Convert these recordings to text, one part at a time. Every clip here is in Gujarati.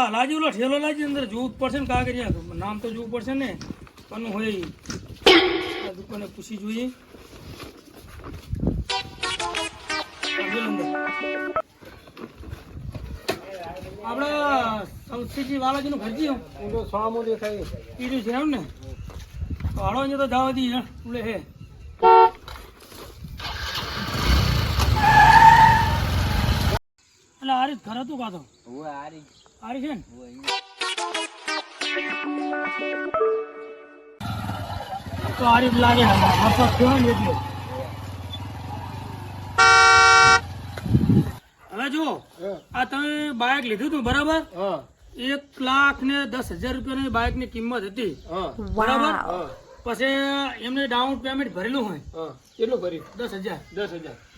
લાજી ઓલો ઠેલો લાજી અંદર જોવું પડશે ને કાગરિયા નામ તો જોવું પડશે ને કોનું હોય ઈ. આ દુકાને પૂછી જોઈએ આપડા સૌથી વાલાજી નું ઘરજી હું તો સામો દેખાય કીધું છે એમ ને તો હાલો અહીંયા તો જવા દી ઉલે હે એટલે આરી ઘર હતું કાતો આરી છે ને તો આરી લાગે આપા થયો ને એટલે હવે જુઓ આ તમે બાઇક લીધું હતું બરાબર 1,10,000 રૂપિયાની બાઇક ની કિંમત હતી બરાબર પછી એમને ડાઉન પેમેન્ટ ભરેલું હોય કેટલું ભર્યું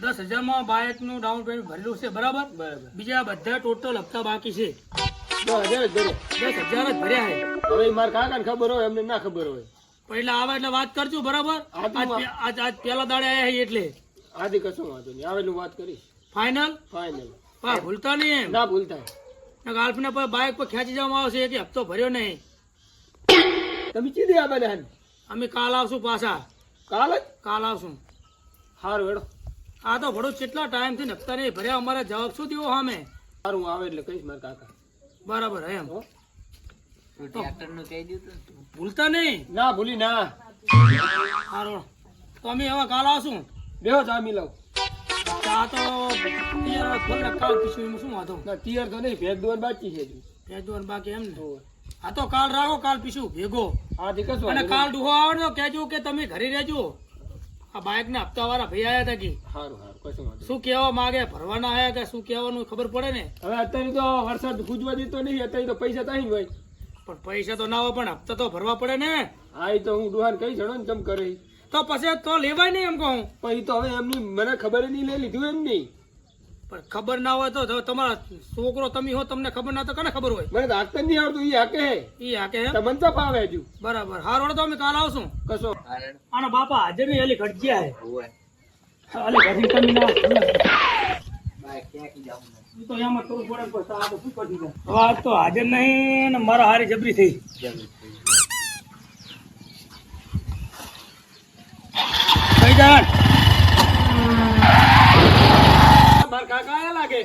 10,000 માં બાઇક નું ડાઉન પેમેન્ટ ભરેલું છે બરાબર બીજા બધા ટોટલ હપ્તા બાકી છે 10,000 જ ભર્યા છે હવે મારા કાકાને ખબર હોય એમને ના ખબર હોય એટલે આવે એટલે વાત કરજો બરાબર આજ પેલા દાડે આયા એટલે આજે કશું વાંધો નહીં આવેલું વાત કરીશ ફાઇનલ ભૂલતા નહીં ના ભૂલતા ગાર્લફ્રેન્ડ પર બાઇક પર ખેંચી જવામાં આવશે કે હપ્તો ભર્યો નહીં તમે ચીધી આ અમે કાલ આવશું પાછા કાલ આવશું સારું હેડો આ તો ભડો કેટલા ટાઈમ થી હપ્તા નહીં ભર્યા અમારે જવાબ શું દેવો સામે સારું આવે એટલે કહીશ મારા કાકા બરાબર એમ ભૂલતા નહીં ના ભૂલી ના સારું તો અમે હવે કાલ આવશું બેહો ચા મિલાવ ચા તો કાલ પીશું શું વાંધો તિયર તો નહીં ભેગ દોન બાકી છે ભેગ દોન બાકી એમ ને હા તો કાલ રાખો કાલ પીશું ભેગો અને કાલ ડુહો આવે ને કહેજો કે તમે ઘરે રહેજો આ બાઇક ના હપ્તા વાળા ભાઈ આવ્યા હતા કે શું કેવા માંગે ભરવાના આયા કે શું કહેવાનું ખબર પડે ને હવે અત્યારે તો વરસાદ ગુજવા દેતો નહીં અત્યારે તો પૈસા થાય ને ભાઈ પણ પૈસા તો ના હોય પણ હપ્તા તો ભરવા પડે ને હા એ તો હું ડુહાન કઈ જણો ને તમ કરે તો પછી તો લેવાય નહીં એમ કહું પછી તો હવે એમની મને ખબર નહીં લઈ લીધું એમ નહીં પણ ખબર ના હોય તો તમારા છોકરો તમે હો તમને ખબર ના તો કને ખબર હોય મને હાકતા નહીં આવડતું ઈ હાકે તમને તો ફાવે હજુ બરાબર હારોડ તો અમે કાલ આવશું કશો આના બાપા હાજર નહીં એલી ઘટજ્યા હે અલે ઘડી તમે ના તો એમાં થોડું પડે તો આ તો શું કરી દે વાત તો હાજર નહીં ને મારા હારી જબરી થઈ કઈ જાણ માર કાકા આયા લાગે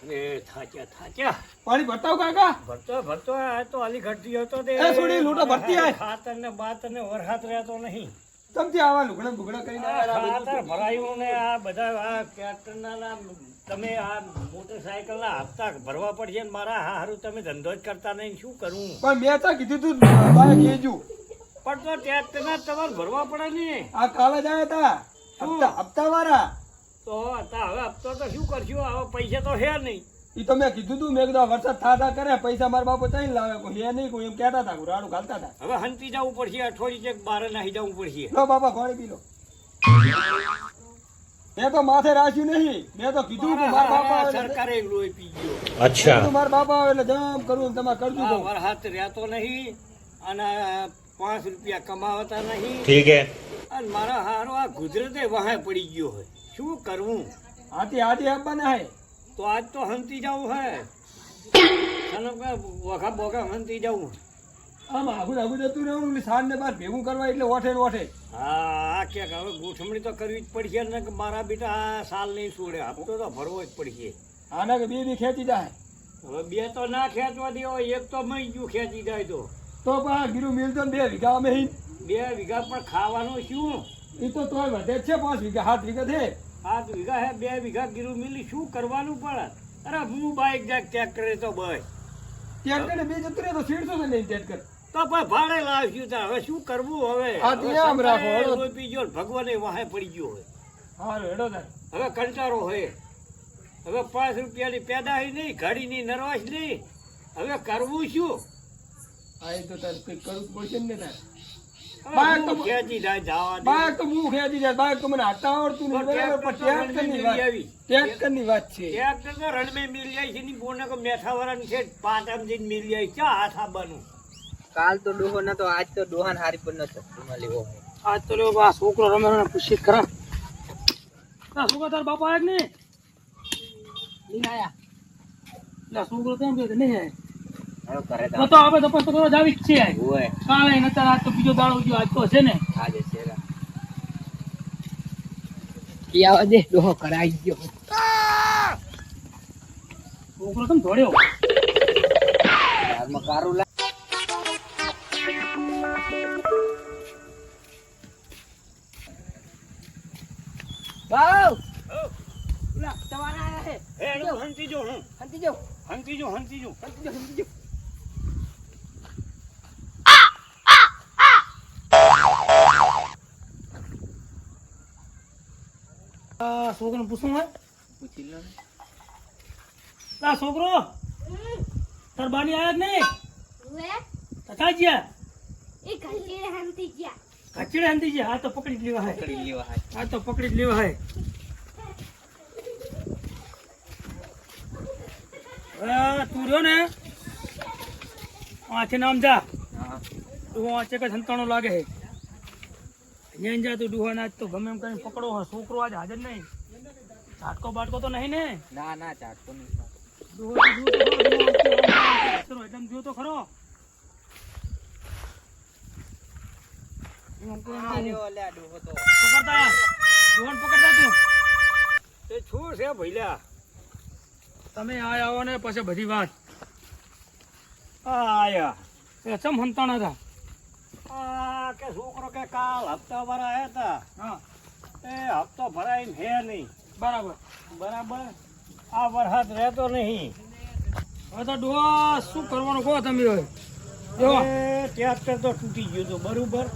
અરે થાક્યા પાણી ભરતાવ કાકા ભરતો આ તો આલી ઘટતી હતો તે એ છોડી લૂટો ભરતી આય ખાતર ને બાતર ને વરહાત રહેતો નહીં સમજી આવા લુગડા બુગડા કરીને ખાતર ભરાયું ને આ બધા આ ટ્રેક્ટરના તમે આ મોટરસાયકલ ના હપ્તા ભરવા પડશે ને મારા હારું તમે ધંધો જ કરતા નહીં શું કરું પણ મેં તો કીધું તું બાય કેજુ પણ તો ટ્રેક્ટરના તમારે ભરવા પડે ને આ કાલે જ આયા હતા હપ્તા વાળા તો હવે હપ્તો તો શું કરશું હવે પૈસા તો હે નહીં ઈ તો મેં કીધું તું મેં કીધું વરસાદ થાતા કરે પૈસા મારા બાપુ તઈ લાવે કોઈ હે નહીં કોઈ એમ કહેતા હતા રાડું ઘાલતા હતા હવે હંતી જવું પડશે અઠવાડિયે ચેક બારે નાહી જવું પડશે લો બાપા પાણી પી લો મેં તો માથે રાખ્યું નહીં મેં તો કીધું કે મારા બાપા સરકારે લોહી પી ગયો અચ્છા મારા બાપા આવે એટલે જમ કરું તમારે કરજો મારા હાથ રહેતો નહીં અને 5 રૂપિયા કમાવતા નહીં ઠીક હે અને મારા હારો આ ગુજરાતે વહાય પડી ગયો હોય શું કરવું આથી આપવાના હે તો આજ તો હંતી જવું હે વખા બોખા હંતી જવું આમ આગુ જતું રહેવું સાંજ ને બાર ભેગું કરવા એટલે ઓઠે હા ક્યાંક હવે ગોઠવણી તો કરવી જ પડશે ને કે મારા બેટા આ સાલ નહીં છોડે હપ્તો તો ભરવો જ પડશે આના કે બે ખેંચી જાય હવે બે તો ના ખેંચવા દેવો એક તો મહી ગયું ખેંચી જાય તો ગીરું મિલતો 2 વીઘા અમે 2 વીઘા પણ ખાવાનું શું એ તો તોય વધે છે 5 વીઘા 7 વીઘા છે 7 વીઘા હે 2 વીઘા ગીરું મિલી શું કરવાનું પડે અરે હું બાઈક જાય ટ્રેક્ટર તો ભાઈ ટ્રેક્ટર બે જતું રહે તો સીડતો નહીં ટ્રેક્ટર તો ભાઈ ભાડે લાવ્યું તા હવે શું કરવું હવે આમ રાખો પીજો ભગવાને વાહે પડી ગયો હોય હારો હેડો હવે કંટાળો હોય હવે 5 રૂપિયાની પેદાઈ નહીં ઘડીની નરવાશ નહીં હવે કરવું શું આ તો તારે કઈ કરવું પડશે ને તારે બાઈક તો ખેંચી જાય જવા બાઈક તો હું ખેંચી જાય બાઈક તો મને હાથતા આવડતું નહીં બરાબર પણ ટ્રેક્ટરની વાત છે ટ્રેક્ટર તો રણમે મિલ જાય છે ની બોને કો મેઠાવાળાની છે પાટામ જઈને મિલ જાય છે હાથ આબાનું કાલ તો ડોહો ન તો આજ તો ડોહાન હારી પર ન થતું લેવો આજ તો લેવો આ છોકરો રમે પૂછી ખરા આ છોકરા તાર બાપા આયા ને લઈને આયા એટલે છોકરો કેમ કે નહીં આવે? હવે ઘરે તો તો આપણે તો પછી તો જાવી જ છે હોય કાલે નતર આજ તો બીજો દાડો ગયો આજ તો છે ને આજે શેરા કી આવા દે ડોહો કરાઈ ગયો છોકરો કેમ દોડ્યો યારમાં કારું લા બાવ લા તમારા આયા હે હંતી જો હું હંતી જો હંતી જો હંતી જો હંતી જો હંતી જો છોકરો પૂછું હોય પૂછી લો ને લા છોકરો તાર બાની આયા જ નહીં તથા ગયા કચડે હંતી ગયા આ તો પકડી જ લેવા હે કરી લેવા હાય આ તો પકડી જ લેવા હે તું રહ્યો ને આથી નામ જા હા તું આચે કઈ સંતાણો લાગે હે અહીંયા જા તું ડુહા નાચ તો ગમે એમ કરીને પકડો હે છોકરો આજ હાજર નહીં ઝાટકો બાટકો તો નહીં ને ના ના ચાટકો નહીં ડુહો તો જુઓ તો ખરો, જો તો ખરો એમ કરીને આ રહ્યો લે ડોહો તો પકડતા ડુહાને પકડતા તું એ શું છે ભઈલા તમે આયા આવો ને પછી બધી વાત આયા એ ચમ હંતાણા હતા આ કે છોકરો કે કાલ હપ્તા ભરા આયા હતા હા એ હપ્તો ભરાઈને હે નહીં બરાબર બરાબર આ વરસાદ રહેતો નહીં હવે તો ડોહા શું કરવાનું કહો તમે હવે જો એ ટ્રેક્ટર તો તૂટી ગયું હતું બરોબર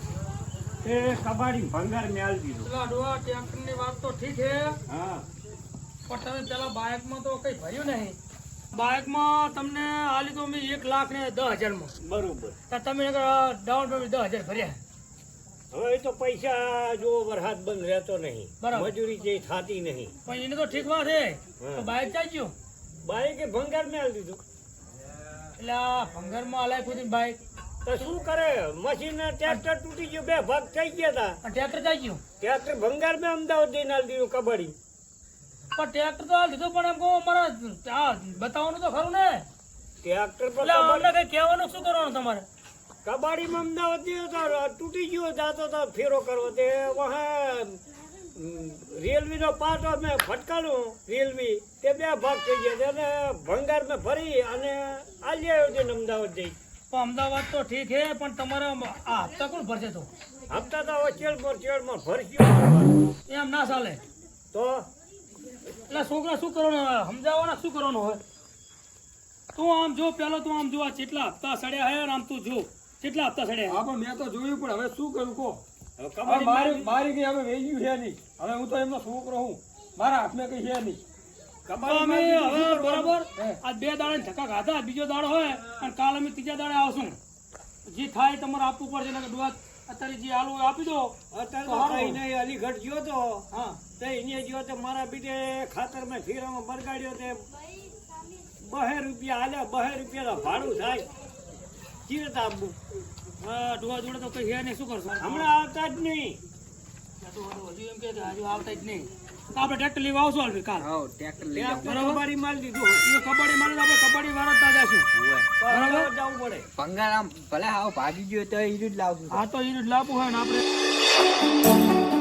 એ કબાડી ભંગાર મેળ દીધું પેલા ડોહા ટ્રેક્ટરની વાત તો ઠીક છે હા પણ તમે પેલા બાઇકમાં તો કઈ ભર્યું નહીં બાઇકમાં તમને આલી તો મેં 1,10,000 માં બરોબર તો તમે ડાઉન પેમેન્ટ 10,000 ભર્યા હવે એ તો પૈસા જો વરસાદ બંધ રહેતો નહીં બરાબર. મજૂરી જે થતી નહીં પણ એને તો ઠીક વાત છે હા. તો બાઇક ચાલ્યું બાઈકે ભંગાર મેળ દીધું એટલે આ ભંગારમાં હલાય ખુદી બાઇક તો શું કરે મશીન ટ્રેક્ટર તૂટી ગયું બે ભાગ થઈ ગયા હતા અને ટ્રેક્ટર ચાલ્યું ટ્રેક્ટર ભંગાર મેં અમદાવાદ જઈને આલી દીધું કબાડી પણ ટ્રેક્ટર તો હાલ દીધું પણ એમ કહું મારે આ બતાવવાનું તો ખરું ને ટ્રેક્ટર પર એટલે અમને કઈ કહેવાનું શું કરવાનું તમારે કબાડીમાં અમદાવાદ ગયો તો તૂટી ગયો જાતો તો ફેરો કરવો તે વહાં રેલવીનો પાટો મેં ફટકારું રેલવી તે બે ભાગ થઈ ગયા તેને ભંગાર મેં ભરી અને આલી આવ્યો છે અમદાવાદ જઈ પણ અમદાવાદ તો ઠીક છે પણ તમારે આ હપ્તા કોણ ભરશે તો હપ્તા તો હવે ચેડમાં ભરશું એમ ના ચાલે તો એટલે છોકરા શું કરવાનું હવે સમજાવવાના શું કરવાનું હોય તું આમ જો પેલો તું આમ જો આ કેટલા હપ્તા સડ્યા હે આમ તું જો કેટલા હપ્તા સડ્યા હા પણ મેં તો જોયું પણ હવે શું કરું કહો હવે હવે કબાડી મારી કઈ હવે વેચ્યું છે નહીં હવે હું તો એમનો છોકરો હું મારા હાથમાં કઈ છે નહીં તો અમે હવે બરાબર હે. આ 2 દાડે ધક્કા ખાધા બીજો દાડો હોય અને કાલ અમે ત્રીજા દાડે આવશું જે થાય તમારે આપવું પડશે ને ડોહા અત્યારે જે હાલું હોય આપી દો અત્યારે તો તો હારું. કઈ નહીં અલીગઢ ગયો તો હા તે અહીંયા ગયો તો મારા બીજે ખાતરમાં ફેરામાં બરગાડ્યો તે 2 રૂપિયા હાલ્યા 2 રૂપિયા ભાડું થાય ચીરત આપવું ડોહા જોડે તો કઈ હે નહીં શું કરશો હમણાં આવતા જ નહીં હજુ એમ કે હજુ આવતા જ નહીં તો આપણે ટ્રેક્ટર લેવા આવશું હાલ કાલ હા ટ્રેક્ટર લઈ જાવ ત્યાં કબાડી માલ દીધું હોય એ કબડ્ડી મારે આપણે કબડ્ડી વાળા જશું હોય તો અમદાવાદ જવું પડે ભંગાર આમ ભલે હાવ ભાગી ગયો તો ઈ જ લાવશું આ તો એ લાવવું હોય ને આપણે